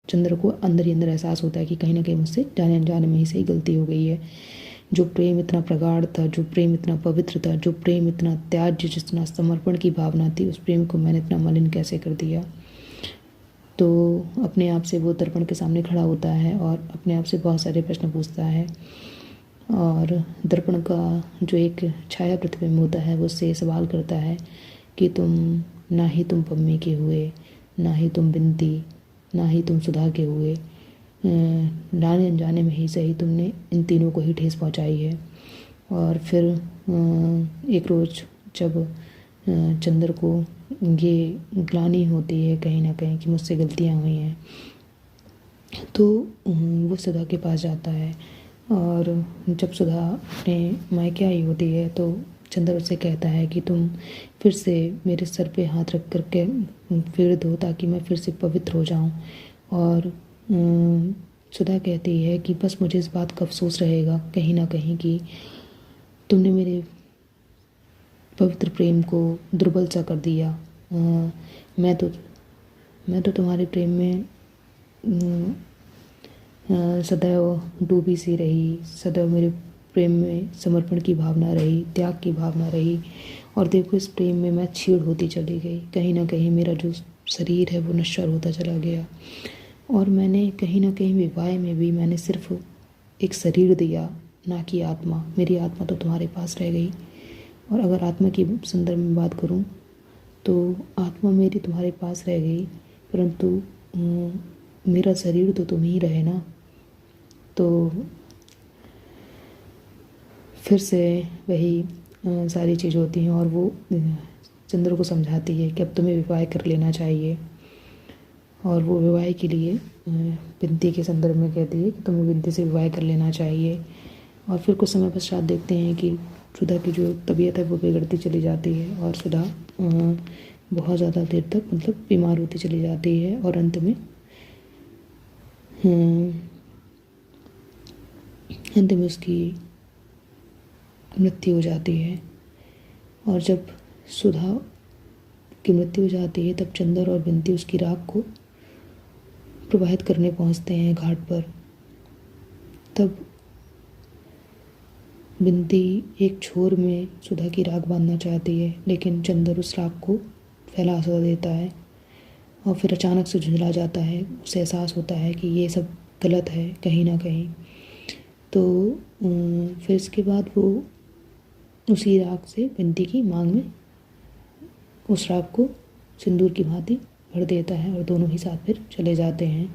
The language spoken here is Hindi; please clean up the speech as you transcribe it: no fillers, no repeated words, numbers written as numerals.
चंद्र को अंदर ही अंदर एहसास होता है कि कहीं ना कहीं मुझसे जाने अनजाने में ही सही गलती हो गई है। जो प्रेम इतना प्रगाढ़ था, जो प्रेम इतना पवित्र था, जो प्रेम इतना त्याज्य, जितना समर्पण की भावना थी, उस प्रेम को मैंने इतना मलिन कैसे कर दिया। तो अपने आप से वो दर्पण के सामने खड़ा होता है और अपने आप से बहुत सारे प्रश्न पूछता है। और दर्पण का जो एक छाया प्रतिबिंब होता है वो उससे सवाल करता है कि ना ही तुम पम्मी के हुए, ना ही तुम बिनती, ना ही तुम सुधा के हुए, जाने अनजाने में ही सही तुमने इन तीनों को ही ठेस पहुंचाई है। और फिर एक रोज़ जब चंद्र को ये ग्लानि होती है कहीं ना कहीं कि मुझसे गलतियाँ हुई हैं, तो वो सुधा के पास जाता है। और जब सुधा अपने मायके आई होती है तो चंद्र उससे कहता है कि तुम फिर से मेरे सर पे हाथ रख कर के फेर दो ताकि मैं फिर से पवित्र हो जाऊं। और सुधा कहती है कि बस मुझे इस बात का अफसोस रहेगा कहीं ना कहीं कि तुमने मेरे पवित्र प्रेम को दुर्बल सा कर दिया। मैं तो तुम्हारे प्रेम में सदैव डूबी सी रही, सदैव मेरे प्रेम में समर्पण की भावना रही, त्याग की भावना रही। और देखो इस प्रेम में मैं छीड़ होती चली गई, कहीं ना कहीं मेरा जो शरीर है वो नश्वर होता चला गया। और मैंने कहीं ना कहीं विवाह में भी मैंने सिर्फ एक शरीर दिया, ना कि आत्मा। मेरी आत्मा तो तुम्हारे पास रह गई। और अगर आत्मा की संदर्भ में बात करूं तो आत्मा मेरी तुम्हारे पास रह गई, परंतु मेरा शरीर तो तुम ही रहे ना। तो फिर से वही सारी चीज़ होती हैं और वो चंद्र को समझाती है कि अब तुम्हें विवाह कर लेना चाहिए। और वो विवाह के लिए बिनती के संदर्भ में कहती है कि तुम्हें बिनती से विवाह कर लेना चाहिए। और फिर कुछ समय पश्चात देखते हैं कि सुधा की जो तबीयत है वो बिगड़ती चली जाती है और सुधा बहुत ज़्यादा देर तक मतलब बीमार होती चली जाती है और अंत में उसकी मृत्यु हो जाती है। और जब सुधा की मृत्यु हो जाती है तब चंद्र और बिनती उसकी राख को प्रवाहित करने पहुंचते हैं घाट पर। तब बिनती एक छोर में सुधा की राख बांधना चाहती है, लेकिन चंद्र उस राख को फैला सा देता है और फिर अचानक से झुंझला जाता है। उसे एहसास होता है कि ये सब गलत है कहीं ना कहीं। तो फिर इसके बाद वो उसी राख से बिनती की मांग में उस राख को सिंदूर की भांति भर देता है और दोनों ही साथ फिर चले जाते हैं।